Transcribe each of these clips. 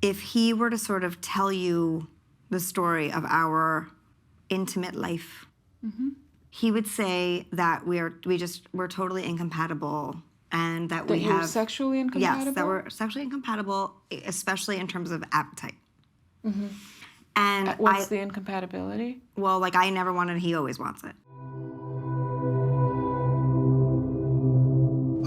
if he were to sort of tell you the story of our intimate life, he would say that we're totally incompatible, and that we you're have sexually incompatible. Yes, that we're sexually incompatible, especially in terms of appetite. Mm-hmm. And what's the incompatibility? Well, like, I never want it, he always wants it.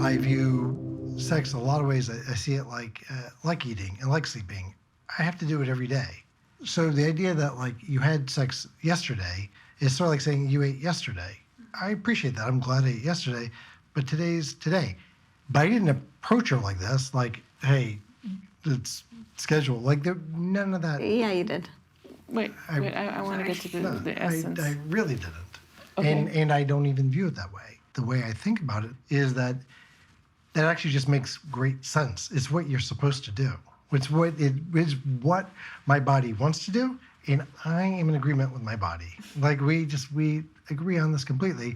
I view sex in a lot of ways. I see it like eating and like sleeping. I have to do it every day. So the idea that like you had sex yesterday is sort of like saying you ate yesterday. I appreciate that. I'm glad I ate yesterday, but today's today. But I didn't approach her like this, like, hey, it's scheduled. Like, none of that. Yeah, you did. Wait, I want to get to the essence. I really didn't. Okay. And I don't even view it that way. The way I think about it is that actually just makes great sense. It's what you're supposed to do. It's what my body wants to do, and I am in agreement with my body. Like, we agree on this completely.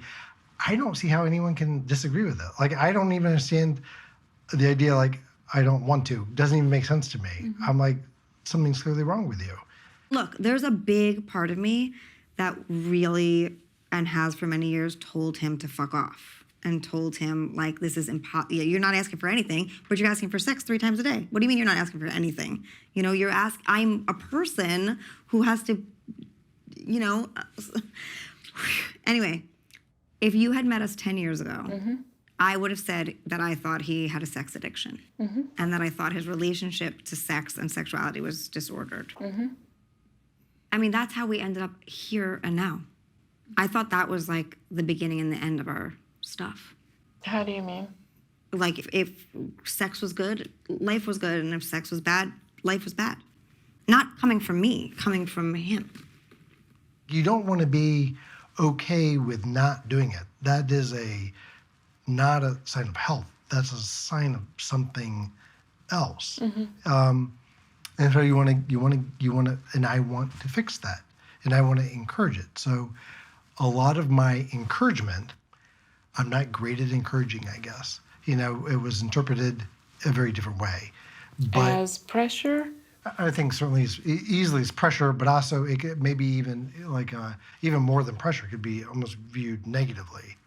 I don't see how anyone can disagree with it. Like, I don't even understand the idea, like, I don't want to. Doesn't even make sense to me. Mm-hmm. I'm like, something's clearly wrong with you. Look, there's a big part of me that really, and has for many years, told him to fuck off. And told him, like, this is impossible. You're not asking for anything, but you're asking for sex 3 times a day. What do you mean you're not asking for anything? You know, I'm a person who has to, you know. Anyway, if you had met us 10 years ago, I would have said that I thought he had a sex addiction. And that I thought his relationship to sex and sexuality was disordered. I mean, that's how we ended up here and now. I thought that was like the beginning and the end of our stuff. How do you mean? Like, if sex was good, life was good, and if sex was bad, life was bad. Not coming from me, coming from him. You don't want to be okay with not doing it. That is not a sign of health. That's a sign of something else. And so you want to, and I want to fix that, and I want to encourage it. So a lot of my encouragement, I'm not great at encouraging, I guess. You know, it was interpreted a very different way. But as pressure? I think certainly easily as pressure, but also it could maybe even like even more than pressure, could be almost viewed negatively.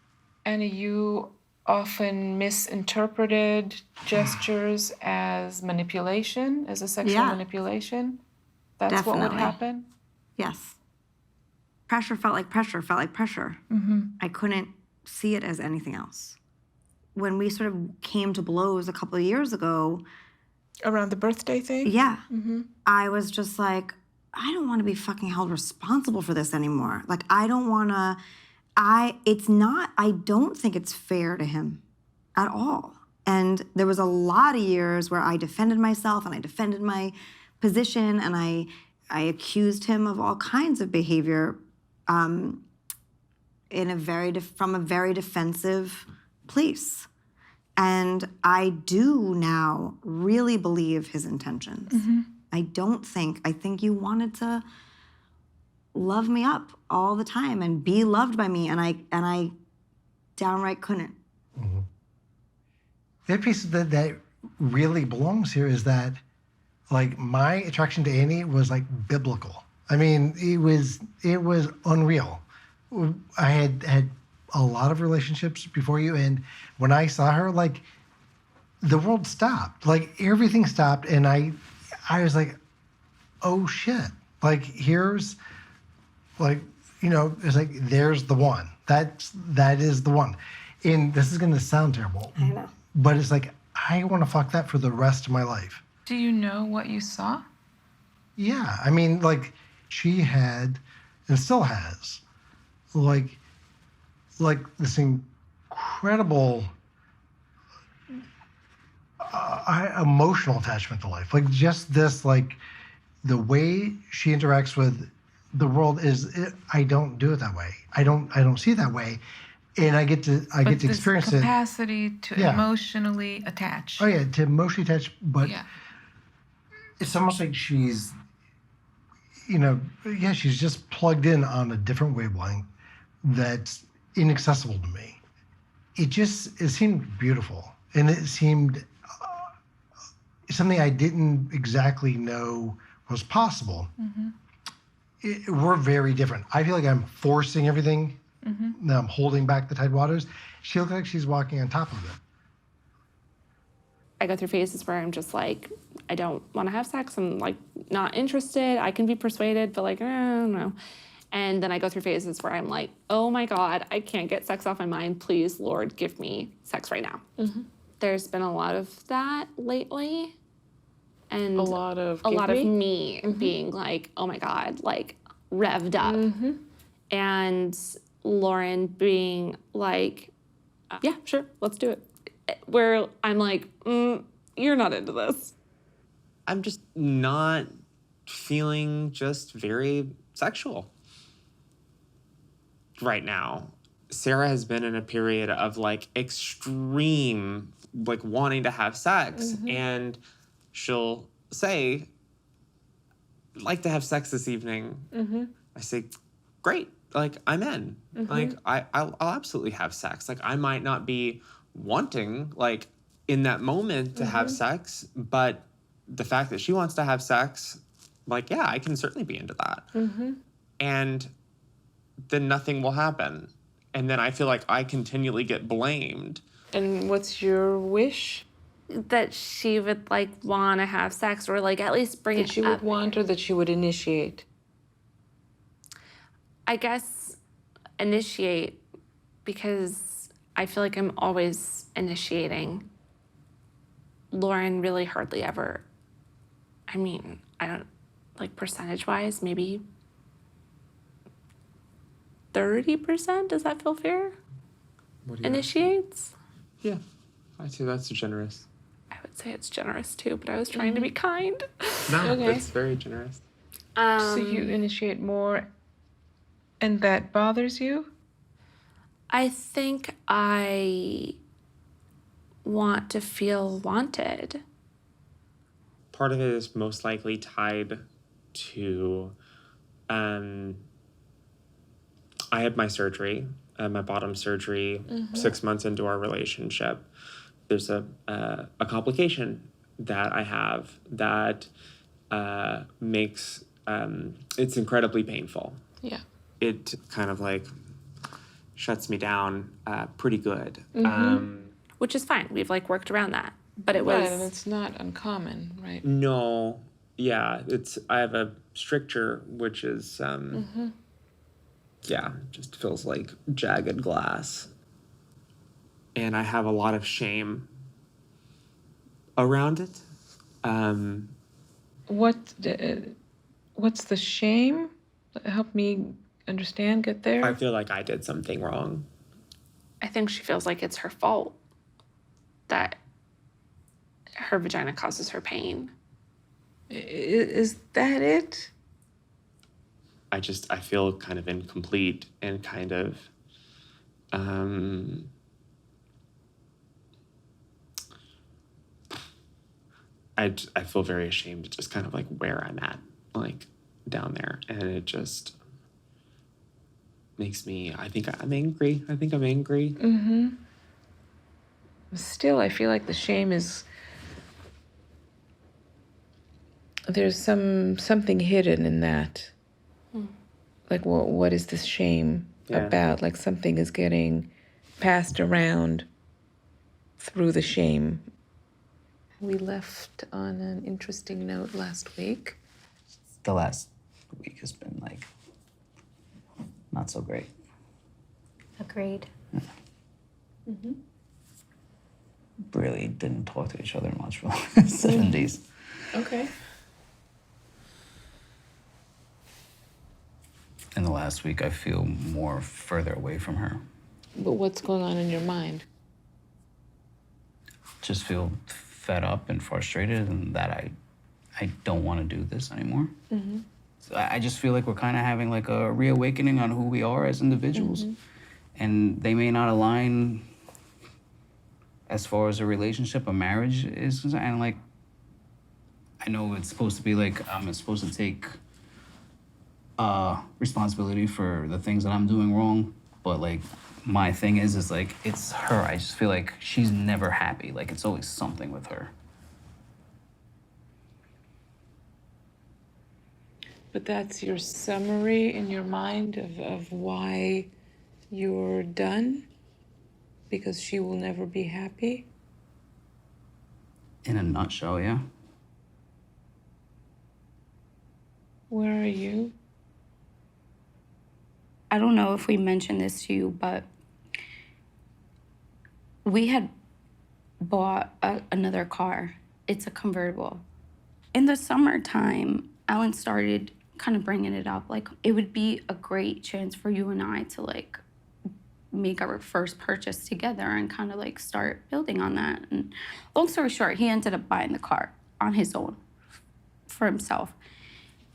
And you often misinterpreted gestures as manipulation, as a sexual manipulation? That's Definitely. What would happen? Yes. Pressure felt like pressure, I couldn't see it as anything else. When we sort of came to blows a couple of years ago. Around the birthday thing? Yeah. I was just like, I don't want to be fucking held responsible for this anymore. Like, I don't think it's fair to him at all. And there was a lot of years where I defended myself and I defended my position, and I accused him of all kinds of behavior from a very defensive place. And I do now really believe his intentions. I think you wanted to love me up all the time and be loved by me, and I downright couldn't. The other piece that really belongs here is that, like, my attraction to Annie was like biblical. I mean, it was unreal. I had a lot of relationships before you, and when I saw her, like, the world stopped. Like, everything stopped, and I was like, oh shit. Like, here's, like, you know, it's like, there's the one. That is the one. And this is gonna sound terrible. I know. But it's like, I wanna fuck that for the rest of my life. Do you know what you saw? Yeah, I mean, like, she had, and still has, like this incredible emotional attachment to life. Like, just this, like, the way she interacts with the world I don't do it that way. I don't see it that way. And I get to experience it. Capacity to emotionally attach. Oh yeah, to emotionally attach, but it's almost like she's, you know, she's just plugged in on a different wavelength that's inaccessible to me. It seemed beautiful, and it seemed something I didn't exactly know was possible. We're very different. I feel like I'm forcing everything. Now I'm holding back the tide waters. She looks like she's walking on top of it. I go through phases where I'm just like, I don't want to have sex. I'm like not interested. I can be persuaded, but like, I don't know. And then I go through phases where I'm like, oh my God, I can't get sex off my mind. Please, Lord, give me sex right now. There's been a lot of that lately. And A lot of me being like, oh my God, like revved up. And Lauren being like, yeah, sure, let's do it. Where I'm like, you're not into this. I'm just not feeling just very sexual right now. Sarah has been in a period of like extreme, like wanting to have sex, and she'll say, I'd like to have sex this evening. I say, great, like I'm in. Like I'll absolutely have sex. Like I might not be wanting like in that moment to have sex, but the fact that she wants to have sex, like, yeah, I can certainly be into that. And then nothing will happen. And then I feel like I continually get blamed. And what's your wish? That she would like want to have sex, or like at least bring That it you up. would want, or that you would initiate? I guess initiate, because I feel like I'm always initiating. Lauren really hardly ever. I mean, I don't, like percentage-wise, maybe 30%? Does that feel fair? What do you Initiates? Yeah, I'd say that's generous. I would say it's generous too, but I was trying to be kind. No, Okay. that's very generous. So you initiate more, and that bothers you? I think I want to feel wanted. Part of it is most likely tied to, I had my surgery, my bottom surgery, 6 months into our relationship. There's a complication that I have that makes, it's incredibly painful. Yeah. It kind of like shuts me down pretty good. Which is fine. We've like worked around that. But it was Right, and it's not uncommon, right? No, yeah, I have a stricture, which is, yeah, just feels like jagged glass. And I have a lot of shame around it. What's the shame? Help me understand, get there. I feel like I did something wrong. I think she feels like it's her fault that her vagina causes her pain. Is that it? I feel kind of incomplete and kind of, I feel very ashamed of just kind of like where I'm at, like down there. And it just makes me, I think I'm angry. Still, I feel like the shame is, there's something hidden in that. Like, what is this shame about? Like something is getting passed around through the shame. We left on an interesting note last week. The last week has been like not so great. Agreed. Really didn't talk to each other much for 7 days. Okay. In the last week, I feel more further away from her. But what's going on in your mind? Just feel fed up and frustrated, and that I don't want to do this anymore. So I just feel like we're kind of having like a reawakening on who we are as individuals, and they may not align as far as a relationship, a marriage is concerned. And like, I know it's supposed to be like I'm supposed to take responsibility for the things that I'm doing wrong, but like my thing is like it's her. I just feel like she's never happy. Like it's always something with her. But that's your summary in your mind of why you're done? Because she will never be happy? In a nutshell, yeah. Where are you? I don't know if we mentioned this to you, but we had bought another car. It's a convertible. In the summertime, Alan started kind of bringing it up. Like, it would be a great chance for you and I to, like, make our first purchase together and kind of, like, start building on that. And long story short, he ended up buying the car on his own for himself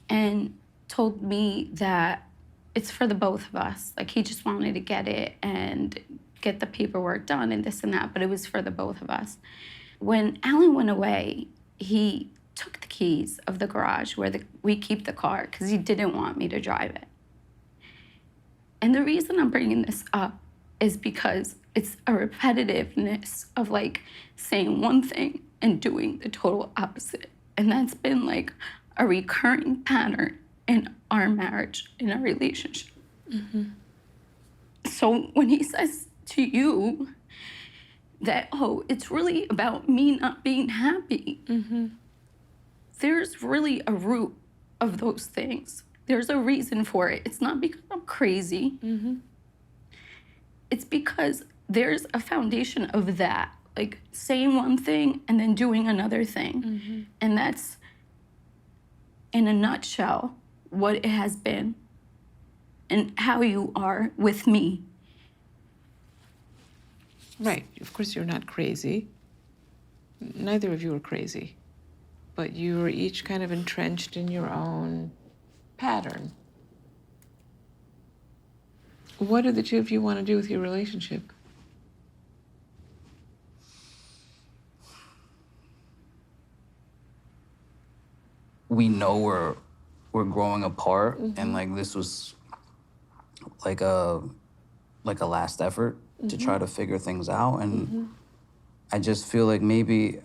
and told me that it's for the both of us. Like, he just wanted to get it and get the paperwork done and this and that, but it was for the both of us. When Alan went away, he took the keys of the garage where we keep the car because he didn't want me to drive it. And the reason I'm bringing this up is because it's a repetitiveness of, like, saying one thing and doing the total opposite. And that's been, like, a recurring pattern in our marriage, in our relationship. Mm-hmm. So when he says to you that, oh, it's really about me not being happy, mm-hmm. there's really a root of those things. There's a reason for it. It's not because I'm crazy. Mm-hmm. It's because there's a foundation of that, like saying one thing and then doing another thing. Mm-hmm. And that's, in a nutshell, what it has been and how you are with me. Right. Of course, you're not crazy. Neither of you are crazy. But you are each kind of entrenched in your own pattern. What do the two of you want to do with your relationship? We know we're growing apart, mm-hmm. and like this was like a last effort mm-hmm. to try to figure things out. And mm-hmm. I just feel like maybe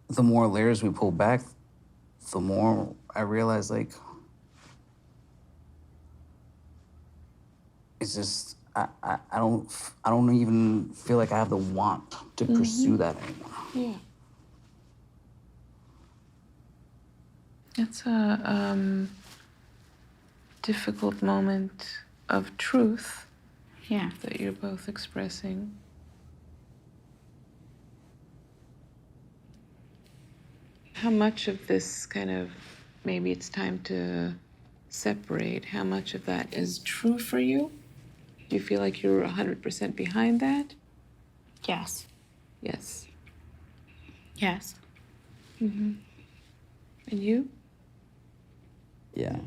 the more layers we pull back, the more I realize, like, it's just I don't even feel like I have the want to mm-hmm. pursue that anymore. Yeah. It's a difficult moment of truth. Yeah. That you're both expressing. How much of this kind of, maybe it's time to separate, how much of that is true for you? Do you feel like you're 100% behind that? Yes. Yes. Yes. Mm-hmm. And you? Yeah.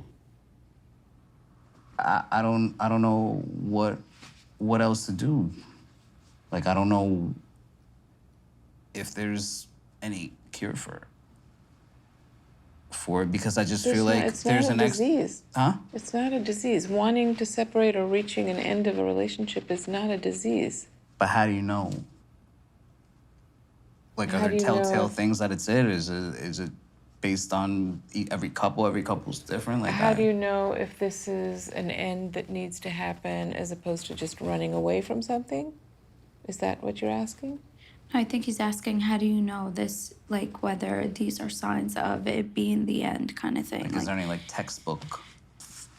I don't know what else to do. Like, I don't know if there's any cure for it because I just feel like there's an disease. Huh? It's not a disease. Wanting to separate or reaching an end of a relationship is not a disease. But how do you know? Like, are there telltale things that it's it? Is it based on every couple's different? Like, how do you know if this is an end that needs to happen as opposed to just running away from something? Is that what you're asking? I think he's asking, how do you know this, like, whether these are signs of it being the end kind of thing? Like, is there any, like, textbook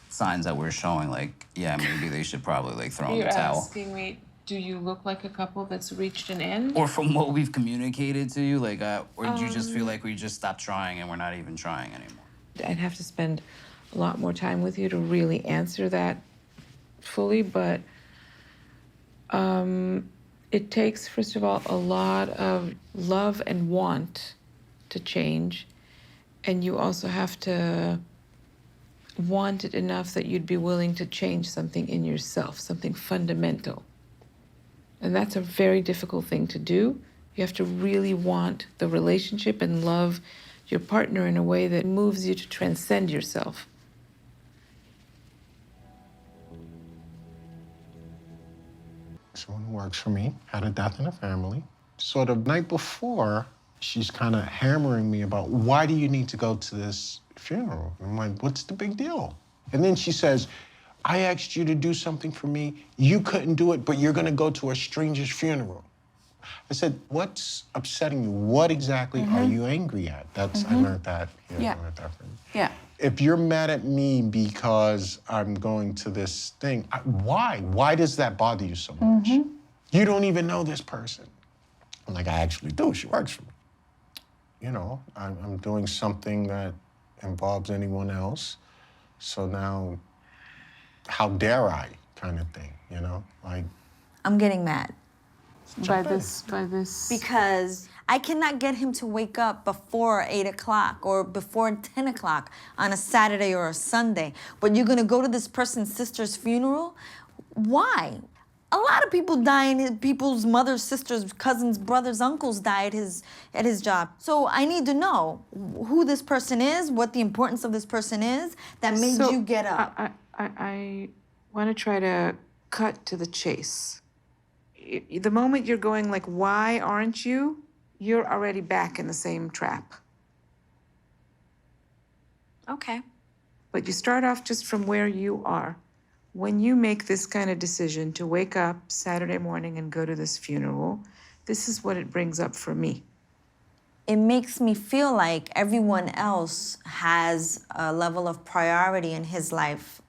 signs that we're showing, like, yeah, maybe they should probably, like, throw in the towel? You're asking me, do you look like a couple that's reached an end? Or from what we've communicated to you, like, or do you just feel like we just stopped trying and we're not even trying anymore? I'd have to spend a lot more time with you to really answer that fully, but it takes, first of all, a lot of love and want to change, and you also have to want it enough that you'd be willing to change something in yourself, something fundamental. And that's a very difficult thing to do. You have to really want the relationship and love your partner in a way that moves you to transcend yourself. Someone who works for me had a death in the family. So the night before, she's kind of hammering me about, why do you need to go to this funeral. And I'm like, what's the big deal? And then she says, I asked you to do something for me. You couldn't do it, but you're going to go to a stranger's funeral. I said, what's upsetting you? What exactly are you angry at? That's I learned that. Yeah. I learned that from you. Yeah. If you're mad at me because I'm going to this thing, why? Why does that bother you so much? You don't even know this person. I'm like, I actually do. She works for me. You know, I'm doing something that involves anyone else. So now, how dare I, kind of thing, you know? Like, I'm getting mad By this. because I cannot get him to wake up before 8 o'clock or before 10 o'clock on a Saturday or a Sunday. But you're gonna go to this person's sister's funeral? Why? A lot of people die in people's mothers, sisters, cousins, brothers, uncles die at his job. So I need to know who this person is, what the importance of this person is that made you get up. I want to try to cut to the chase. The moment you're going like, why aren't you? You're already back in the same trap. Okay. But you start off just from where you are. When you make this kind of decision to wake up Saturday morning and go to this funeral, this is what it brings up for me. It makes me feel like everyone else has a level of priority in his life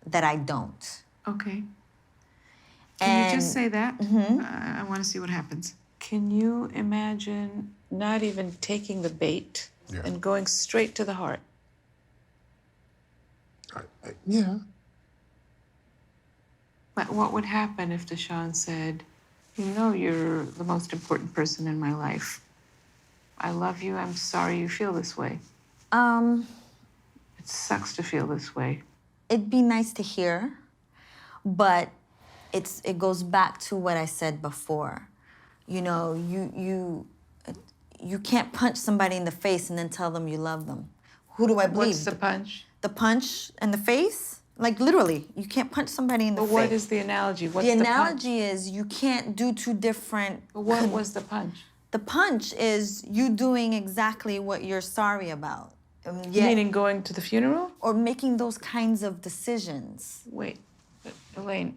that I don't. Okay. Can you just say that? I want to see what happens. Can you imagine not even taking the bait and going straight to the heart? yeah. But what would happen if Deshaun said, you know, you're the most important person in my life. I love you. I'm sorry you feel this way. It sucks to feel this way. It'd be nice to hear, but it goes back to what I said before. You know, you can't punch somebody in the face and then tell them you love them. Who do I believe? What's the punch? The punch in the face? Like literally, you can't punch somebody in the But face. what is the analogy? What's the the analogy is you can't do two different. But what was the punch? The punch is you doing exactly what you're sorry about. Yet, Meaning going to the funeral? or making those kinds of decisions. Wait, Elaine.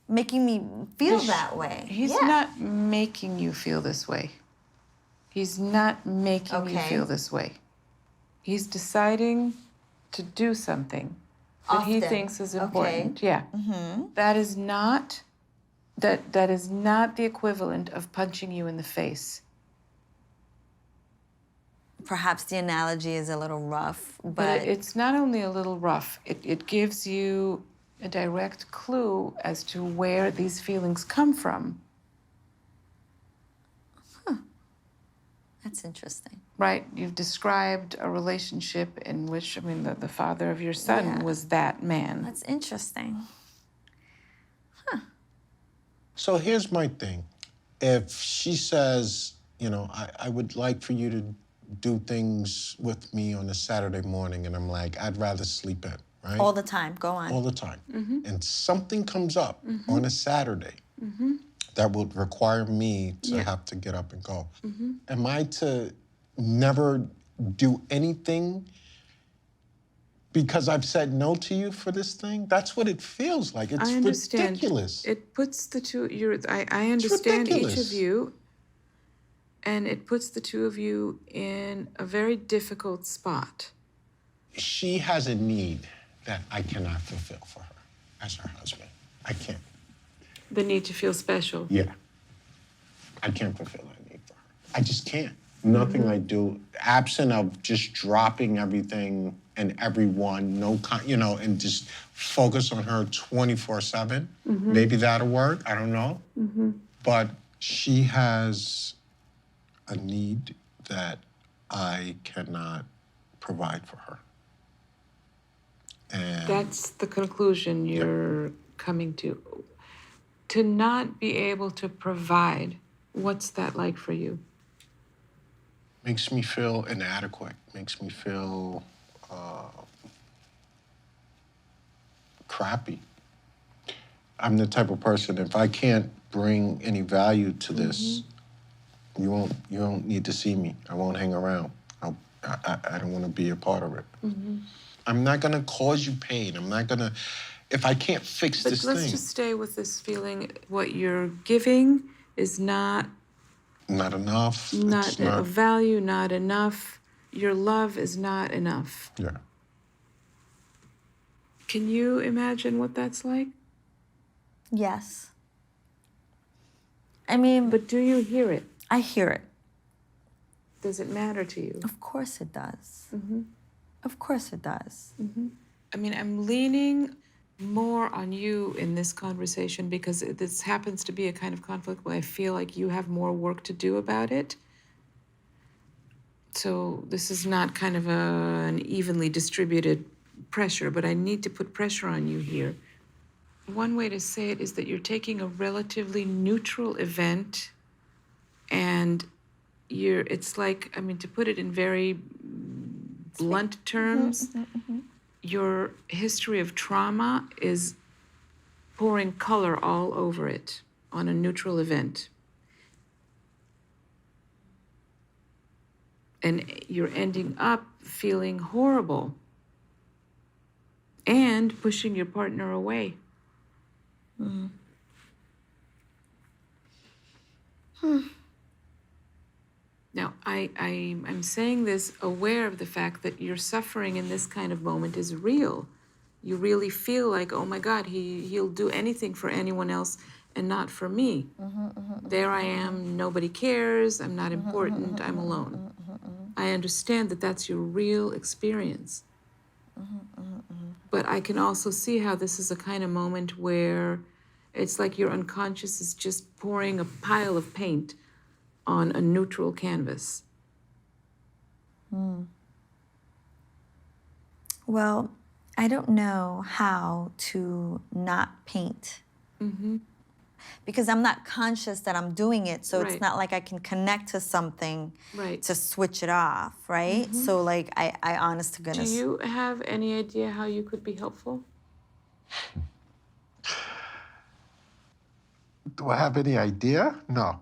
Making me feel that way. He's not making you feel this way. He's not making you feel this way. He's deciding to do something that he thinks is important. Yeah. That is not that is not the equivalent of punching you in the face. Perhaps the analogy is a little rough, But but it's not only a little rough, it gives you a direct clue as to where these feelings come from. that's interesting. Right? You've described a relationship in which, I mean, the father of your son was that man. That's interesting. So here's my thing. If she says, you know, I would like for you to do things with me on a Saturday morning, and I'm like, I'd rather sleep in, right? All the time. Go on. All the time. And something comes up on a Saturday that would require me to have to get up and go. Am I to never do anything because I've said no to you for this thing? That's what it feels like. It's I understand. ridiculous. It puts the two. I understand each of ridiculous. you, and it puts the two of you in a very difficult spot. She has a need that I cannot fulfill for her as her husband. I can't. The need to feel special. Yeah. I can't fulfill that need for her. I just can't. Nothing I do, absent of just dropping everything and everyone, and just focus on her 24/7. Maybe that'll work. I don't know. But she has a need that I cannot provide for her. And That's the conclusion you're coming to. To not be able to provide, what's that like for you? makes me feel inadequate, makes me feel crappy. I'm the type of person, if I can't bring any value to this, you won't need to see me. I won't hang around. I'll I don't want to be a part of it. I'm not going to cause you pain. I'm not going to, if I can't fix But this let's thing, just stay with this feeling. What you're giving is not not enough. not It's a not, value, not enough. Your love is not enough. yeah. Can you imagine what that's like? Yes. I mean, But do you hear it? I hear it. Does it matter to you? Of course it does. Of course it does. I mean, I'm leaning more on you in this conversation because this happens to be a kind of conflict where I feel like you have more work to do about it. So this is not kind of an evenly distributed pressure, but I need to put pressure on you here. One way to say it is that you're taking a relatively neutral event and it's like, I mean, to put it in very blunt terms, your history of trauma is pouring color all over it on a neutral event. And you're ending up feeling horrible and pushing your partner away. Now, I'm saying this aware of the fact that your suffering in this kind of moment is real. You really feel like, oh my God, he'll do anything for anyone else and not for me. There I am, nobody cares, I'm not important, I'm alone. I understand that that's your real experience. But I can also see how this is a kind of moment where it's like your unconscious is just pouring a pile of paint on a neutral canvas. Well, I don't know how to not paint. Because I'm not conscious that I'm doing it, so Right. it's not like I can connect to something Right. to switch it off, right? So like I honest to Do goodness. you have any idea how you could be helpful? Do I have any idea? No.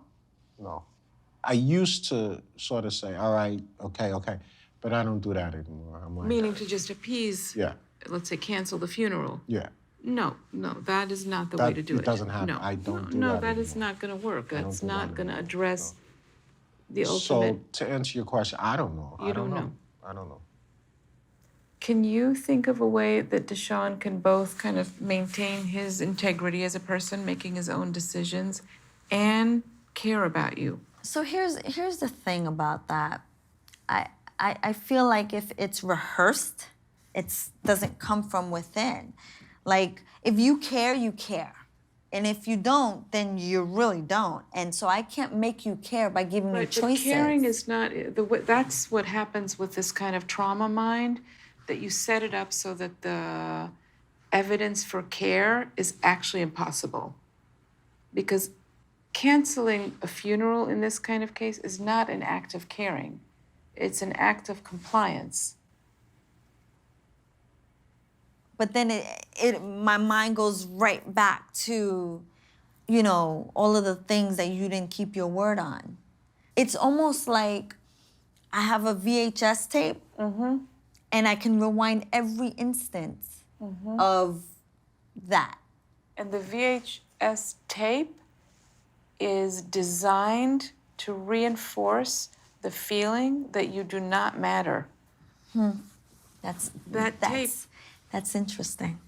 I used to sort of say, all right, okay, but I don't do that anymore. I'm like, Meaning to just appease, yeah, let's say cancel the funeral. yeah. No, that is not the way to do it. It doesn't happen. No, I don't do no, that that is anymore. not going to work. I don't That's do that not going to anymore. address the So ultimate. to answer your question, I don't know. You don't know. I don't know. Can you think of a way that Deshaun can both kind of maintain his integrity as a person, making his own decisions, and care about you? So here's the thing about that. I feel like if it's rehearsed, it doesn't come from within. Like if you care, you care. And if you don't, then you really don't. And so I can't make you care by giving you Right, but choices. caring is not that's what happens with this kind of trauma mind, that you set it up so that the evidence for care is actually impossible. Because canceling a funeral in this kind of case is not an act of caring. It's an act of compliance. But then my mind goes right back to, all of the things that you didn't keep your word on. It's almost like I have a VHS tape and I can rewind every instance of that. And the VHS tape is designed to reinforce the feeling that you do not matter. That's tape. That's interesting.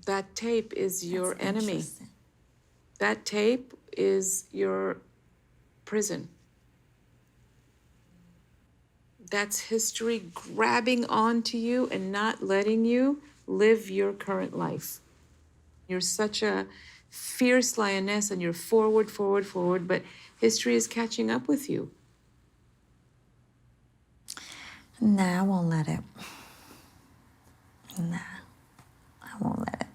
That tape is your That's enemy. interesting. That tape is your prison. That's history grabbing onto you and not letting you live your current life. You're such a fierce lioness and you're forward, but history is catching up with you. Nah, I won't let it. Nah, I won't let it.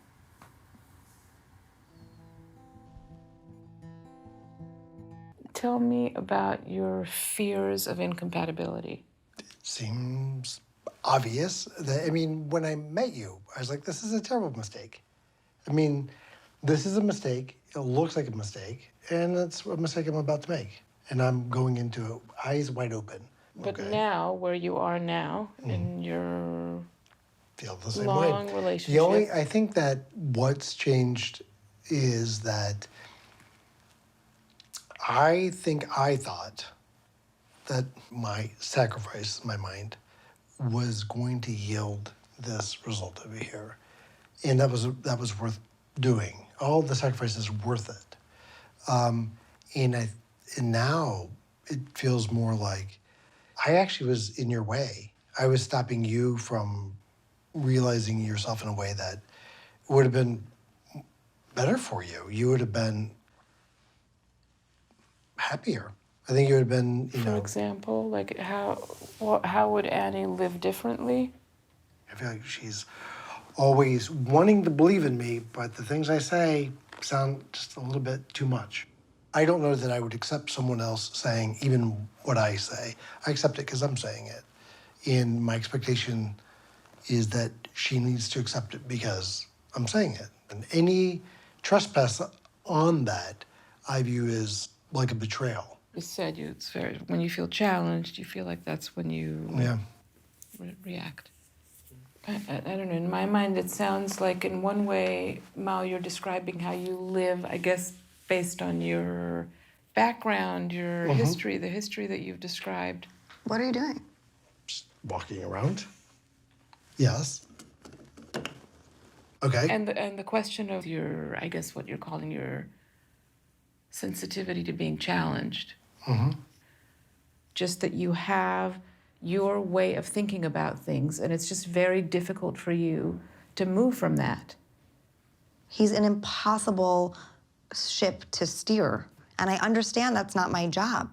Tell me about your fears of incompatibility. Seems obvious that, when I met you, I was like, this is a terrible mistake. This is a mistake. It looks like a mistake, and it's a mistake I'm about to make. And I'm going into it eyes wide open. But Okay. now, where you are now, in your Feel the same long way. relationship. I think that what's changed is that I thought that my sacrifice, in my mind, was going to yield this result over here, and that was worth doing. All the sacrifices worth it. And now it feels more like I actually was in your way. I was stopping you from realizing yourself in a way that would have been better for you. You would have been happier. I think you would have been, For example, like how would Annie live differently? I feel like she's always wanting to believe in me, but the things I say sound just a little bit too much. I don't know that I would accept someone else saying even what I say. I accept it because I'm saying it. And my expectation is that she needs to accept it because I'm saying it. And any trespass on that, I view as like a betrayal. You said it's very, when you feel challenged, you feel like that's when you Yeah. react. I don't know. In my mind, it sounds like in one way, Mao, you're describing how you live, I guess, based on your background, your history, the history that you've described. What are you doing? Just walking around. Yes. Okay. And the question of your, I guess, what you're calling your sensitivity to being challenged. Just that you have your way of thinking about things, and it's just very difficult for you to move from that. He's an impossible ship to steer. And I understand that's not my job.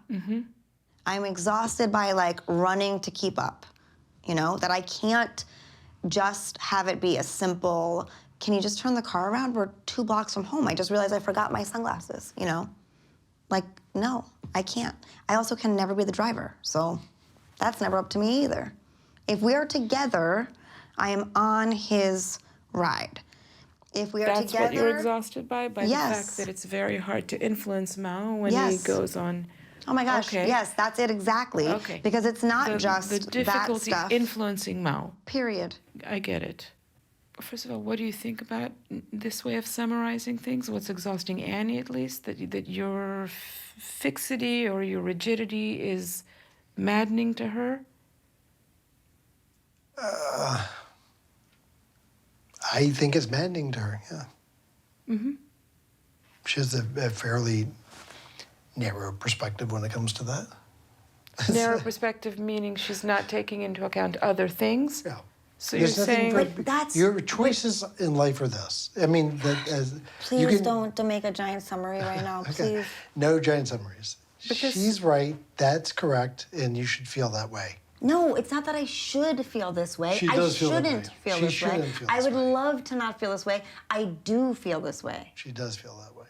I'm exhausted by like running to keep up, that I can't just have it be a simple, can you just turn the car around? We're 2 blocks from home. I just realized I forgot my sunglasses, Like, no, I can't. I also can never be the driver, so that's never up to me either. If we are together, I am on his ride. If we are That's together... what you're exhausted by the Yes. fact that it's very hard to influence Mao when he Yes. goes on. Oh my gosh, Okay. yes, that's it exactly. Okay. Because it's not just the that difficulty stuff. influencing Mao. Period. I get it. First of all, what do you think about this way of summarizing things? What's exhausting Annie, at least, that your fixity or your rigidity is maddening to her? I think it's maddening to her, yeah. She has a fairly narrow perspective when it comes to that. Narrow perspective meaning she's not taking into account other things? Yeah. So There's you're nothing saying... But that's- your choices in life are this. I mean, Please you can, don't make a giant summary right now, Okay. please. No giant summaries. Because- She's right. That's correct, and you should feel that way. No, it's not that I should feel this way. She I does feel that way. shouldn't feel She this shouldn't way. feel I this would way. love to not feel this way. I do feel this way. She does feel that way.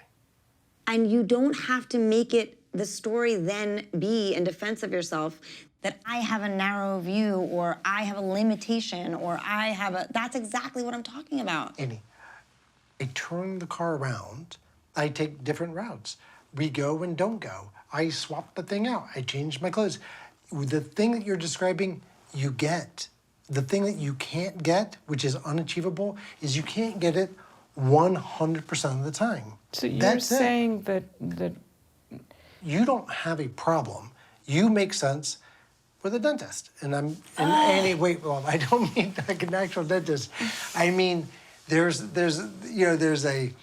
And you don't have to make it the story then be in defense of yourself that I have a narrow view or I have a limitation or I have a... That's exactly what I'm talking about. Annie, I turn the car around. I take different routes. We go and don't go. I swap the thing out. I change my clothes. The thing that you're describing, you get. The thing that you can't get, which is unachievable, is you can't get it 100% of the time. So you're That's it. saying that You don't have a problem. You make sense with a dentist. And Annie, wait, well, I don't mean like an actual dentist. I mean, there's a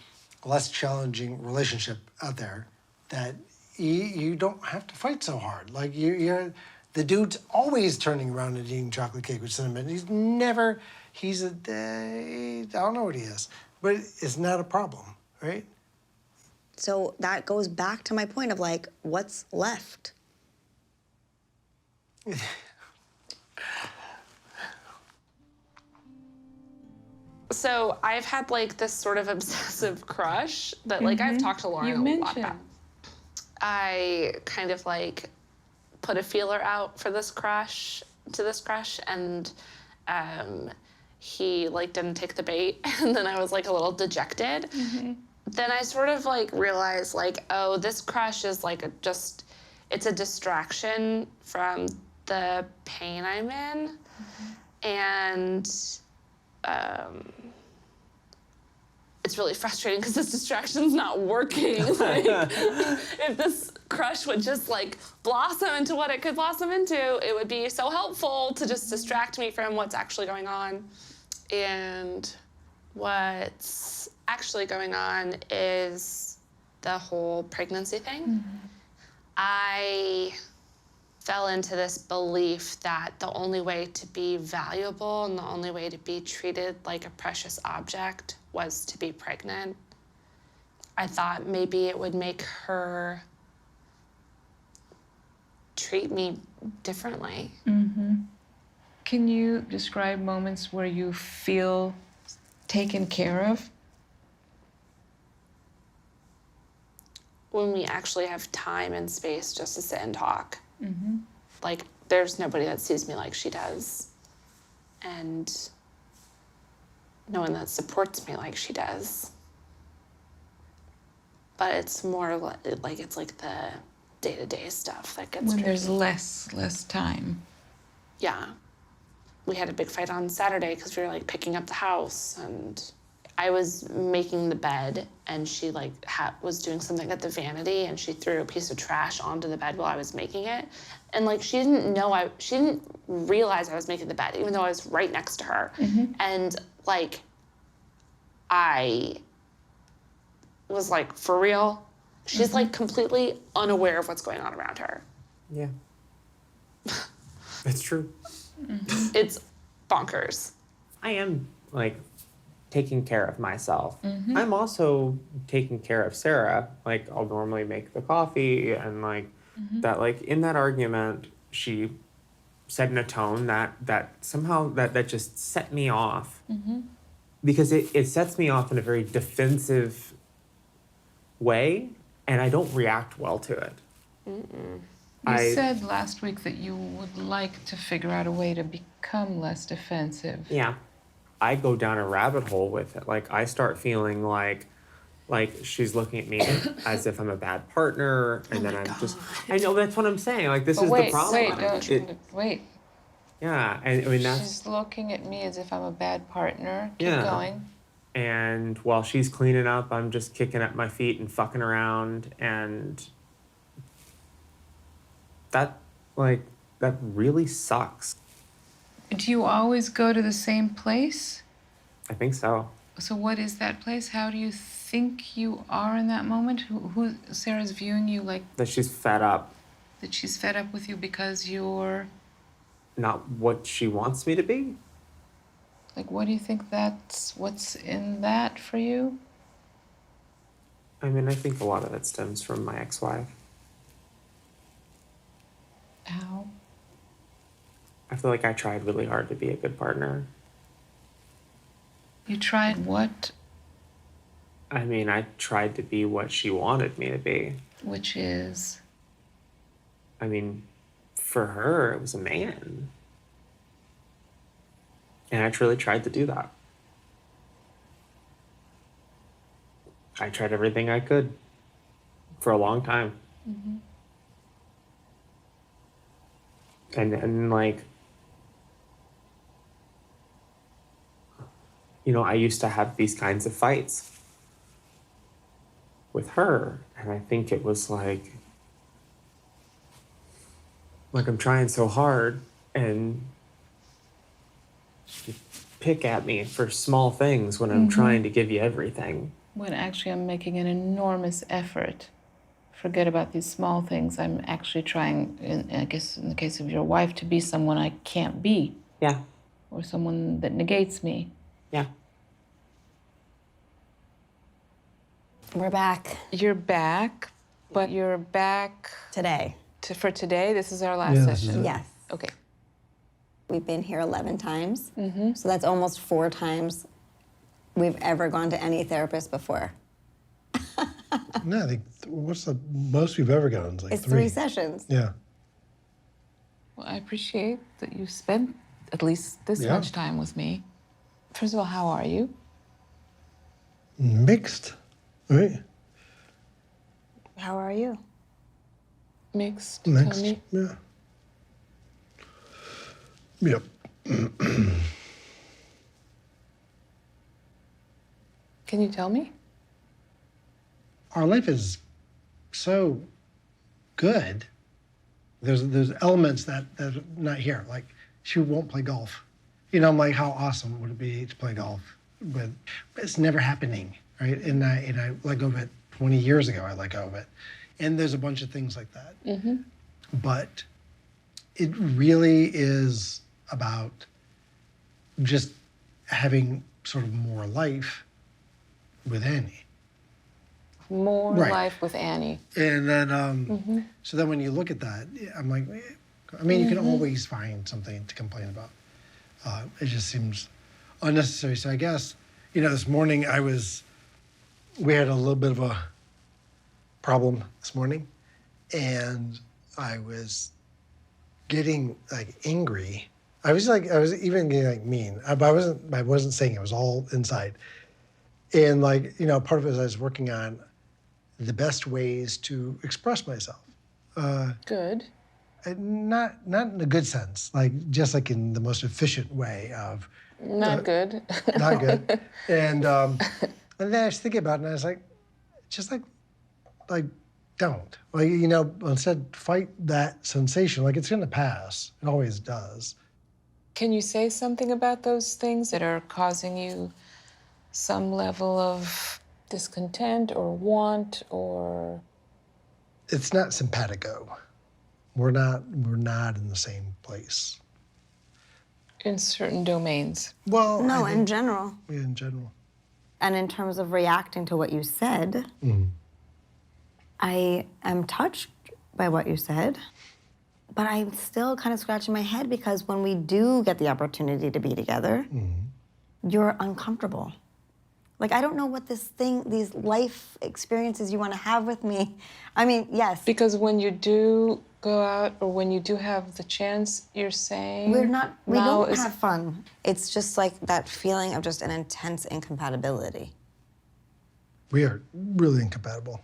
less challenging relationship out there that you don't have to fight so hard. Like the dude's always turning around and eating chocolate cake with cinnamon. I don't know what he is, but it's not a problem, right? So that goes back to my point of like, what's left? So I've had like this sort of obsessive crush that like I've talked to Lauren you a lot mentioned. about. I kind of like put a feeler out for this crush, and he like didn't take the bait, and then I was like a little dejected. Then I sort of like realized like, oh, this crush is like it's a distraction from the pain I'm in. And it's really frustrating because this distraction's not working. Like, if this crush would just like blossom into what it could blossom into, it would be so helpful to just distract me from what's actually going on. And what's actually going on is the whole pregnancy thing. I fell into this belief that the only way to be valuable and the only way to be treated like a precious object was to be pregnant. I thought maybe it would make her treat me differently. Can you describe moments where you feel taken care of? When we actually have time and space just to sit and talk. Like, there's nobody that sees me like she does. And no one that supports me like she does. But it's more like it's like the day-to-day stuff that gets When tricky. there's less time. Yeah. We had a big fight on Saturday because we were like picking up the house, and I was making the bed, and she like was doing something at the vanity, and she threw a piece of trash onto the bed while I was making it. And like she didn't realize I was making the bed, even though I was right next to her. And like I was like, for real? She's like completely unaware of what's going on around her. Yeah. It's true. It's bonkers. I am like taking care of myself. I'm also taking care of Sarah. Like I'll normally make the coffee and like that, like in that argument, she said in a tone that somehow that just set me off. Because it sets me off in a very defensive way, and I don't react well to it. You said last week that you would like to figure out a way to become less defensive. Yeah. I go down a rabbit hole with it. Like I start feeling like she's looking at me as if I'm a bad partner, and then I'm just. I know that's what I'm saying. Like this is the problem. Wait. Yeah, and I mean that's. She's looking at me as if I'm a bad partner. Keep Yeah. going. And while she's cleaning up, I'm just kicking at my feet and fucking around, and that really sucks. Do you always go to the same place? I think so. So what is that place? How do you think you are in that moment? Who Sarah's viewing you like That she's fed up. that she's fed up with you because you're Not what she wants me to be. like, what do you think that's what's in that for you? I mean, I think a lot of it stems from my ex-wife. How? I feel like I tried really hard to be a good partner. You tried what? I mean, I tried to be what she wanted me to be. Which is I mean, for her, it was a man. And I truly tried to do that. I tried everything I could for a long time. And then, like, you know, I used to have these kinds of fights with her. And I think it was like I'm trying so hard and you pick at me for small things when I'm trying to give you everything. when actually I'm making an enormous effort. Forget about these small things. I'm actually trying, I guess in the case of your wife, to be someone I can't be. Yeah. Or someone that negates me. Yeah. We're back You're back, but you're back today. for today. This is our last Yeah, this is session. it. Yes. Okay. We've been here 11 times. So that's almost 4 times we've ever gone to any therapist before. No, I think what's the most we've ever gotten? It's like It's 3. 3 sessions. Yeah. Well, I appreciate that you spent at least this Yeah. much time with me. First of all, how are you? Mixed, right? How are you? Mixed. Mixed. Tell me. Yeah. Yep. Can you tell me? Our life is so good. There's elements that are not here. Like she won't play golf. You know, I'm like, how awesome would it be to play golf? But it's never happening, right? And I let go of it 20 years ago. I let go of it, and there's a bunch of things like that. Mm-hmm. But it really is about just having sort of more life with Annie. More Right. life with Annie. And then, so then when you look at that, I'm like, I mean, you can always find something to complain about. It just seems unnecessary. So I guess, you know, this morning we had a little bit of a problem this morning, and I was getting like angry. I was even getting like mean. I wasn't saying it. It was all inside. And like, you know, part of it is I was working on the best ways to express myself. Good. Not in a good sense, like just like in the most efficient way of Not good. not good. And then I was thinking about it, and I was like, just like don't. Like, you know, instead fight that sensation. Like it's gonna pass. It always does. Can you say something about those things that are causing you some level of discontent or want or... It's not simpatico. We're not in the same place. in certain domains? Well, No, I in think- general. yeah, in general. And in terms of reacting to what you said, I am touched by what you said, but I'm still kind of scratching my head because when we do get the opportunity to be together, you're uncomfortable. Like, I don't know what these life experiences you want to have with me. I mean, yes. Because when you do go out or when you do have the chance, you're saying... We now don't have fun. It's just like that feeling of just an intense incompatibility. We are really incompatible.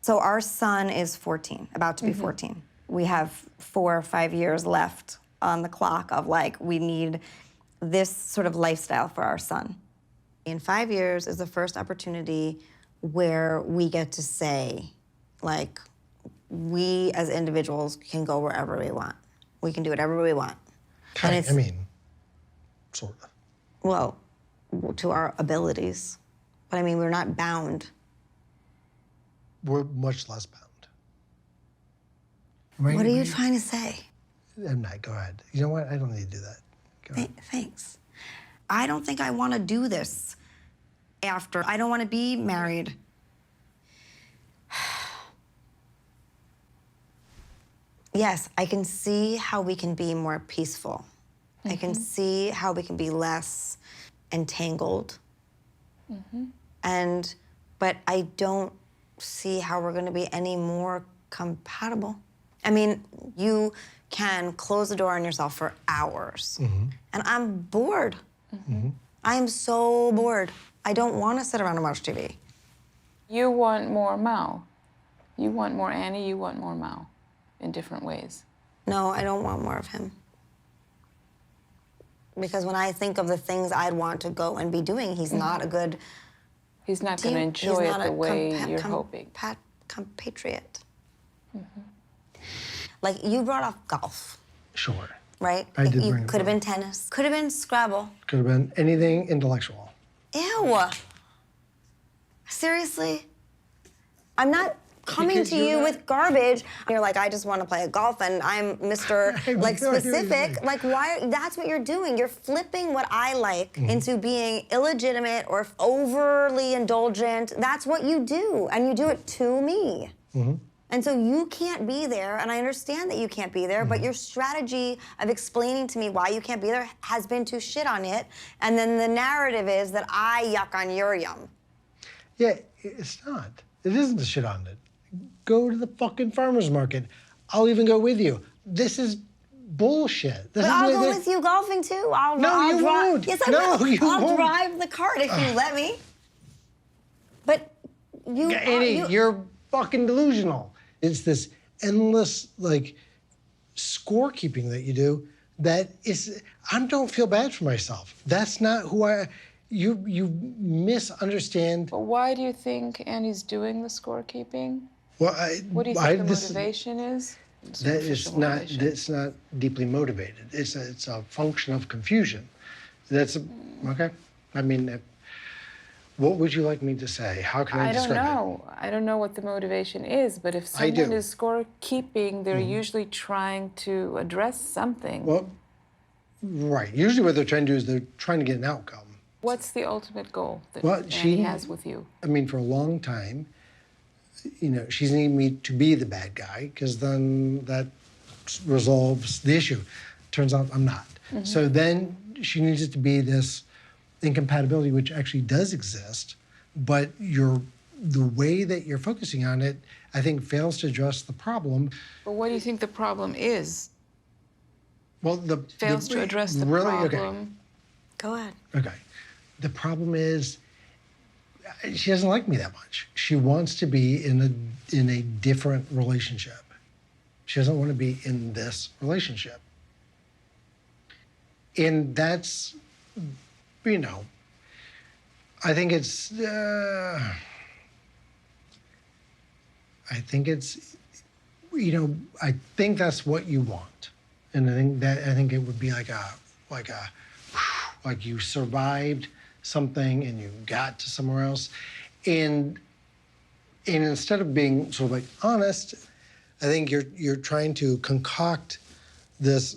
So our son is 14, about to be 14. We have 4 or 5 years left on the clock of like, we need this sort of lifestyle for our son. In 5 years is the first opportunity where we get to say, like, we as individuals can go wherever we want. We can do whatever we want. Kind, I mean, sort of. Well, to our abilities. But I mean, we're not bound. We're much less bound. What are you trying to say? M. Night, go ahead. You know what? I don't need to do that. Go ahead. Thanks. I don't think I want to do this after. I don't want to be married. Yes, I can see how we can be more peaceful. I can see how we can be less entangled. But I don't see how we're going to be any more compatible. I mean, you can close the door on yourself for hours, and I'm bored. I am so bored. I don't want to sit around and watch TV. You want more Mao. You want more Annie, you want more Mao in different ways. No, I don't want more of him. Because when I think of the things I'd want to go and be doing, he's not a good He's not going to enjoy it the way you're hoping. Compatriot. Like, you brought up golf, Sure. right? I did bring it Could have up. been tennis. Could have been Scrabble. Could have been anything intellectual. Ew. Seriously? I'm not coming Because to you're you not- with garbage. You're like, I just want to play golf and I'm Mr. I have like no idea what you're specific. saying. Like, why? That's what you're doing. You're flipping what I like into being illegitimate or overly indulgent. That's what you do. And you do it to me. And so you can't be there, and I understand that you can't be there, but your strategy of explaining to me why you can't be there has been to shit on it, and then the narrative is that I yuck on your yum. Yeah, it's not. It isn't the shit on it. Go to the fucking farmer's market. I'll even go with you. This is bullshit. This But is I'll the- go the- with you golfing too. I'll you won't. Yes, I No, will. you I'll won't. drive the cart if you let me. But you, Annie, you're fucking delusional. It's this endless, like, scorekeeping that you do that is, I don't feel bad for myself. That's not who you misunderstand. But why do you think Annie's doing the scorekeeping? Well, What do you think the motivation is? That is Superficial not, motivation. that's not deeply motivated. It's a function of confusion. That's, okay? I mean, what would you like me to say? How can I I don't describe it? know. I don't know what the motivation is, but if I someone do. is scorekeeping, they're usually trying to address something. Well, right. Usually what they're trying to do is they're trying to get an outcome. What's the ultimate goal that Well, Annie has with you? I mean, for a long time, you know, she's needed me to be the bad guy because then that resolves the issue. Turns out I'm not. So then she needs it to be this incompatibility, which actually does exist, but the way that you're focusing on it, I think, fails to address the problem. But what do you think the problem is? Well, Fails to address the problem. Go ahead. Okay. The problem is she doesn't like me that much. She wants to be in a different relationship. She doesn't want to be in this relationship. And that's, you know, I think it's you know, I think that's what you want. And I think it would be like you survived something and you got to somewhere else. And instead of being sort of like honest, I think you're trying to concoct this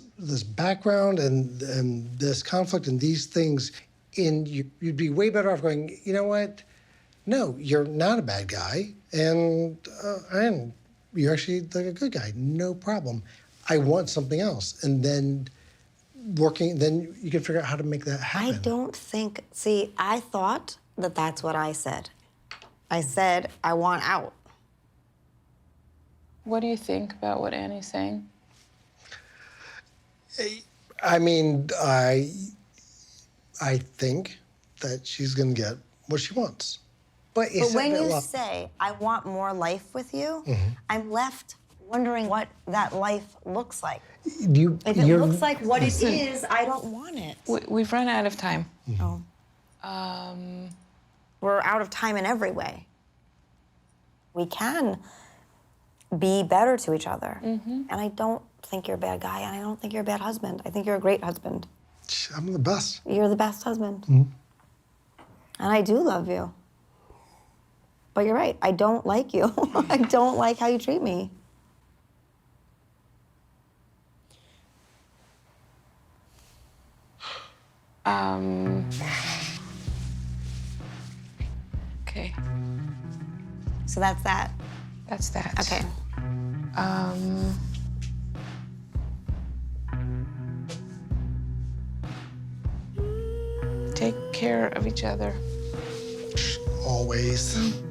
background and this conflict and these things, and you'd be way better off going, you know what? No, you're not a bad guy, and you're actually like a good guy. No problem. I want something else, and then then you can figure out how to make that happen. I don't think, see, I thought that that's what I said. I said, I want out. What do you think about what Annie's saying? I mean, I think that she's gonna get what she wants. But when you say, I want more life with you, I'm left wondering what that life looks like. If it looks like what it is, I don't want it. We've run out of time. Oh. We're out of time in every way. We can be better to each other. And I don't think you're a bad guy, and I don't think you're a bad husband. I think you're a great husband. I'm the best. You're the best husband. And I do love you. But you're right, I don't like you. I don't like how you treat me. Okay, So that's that. that's that. Okay. Take care of each other. Always.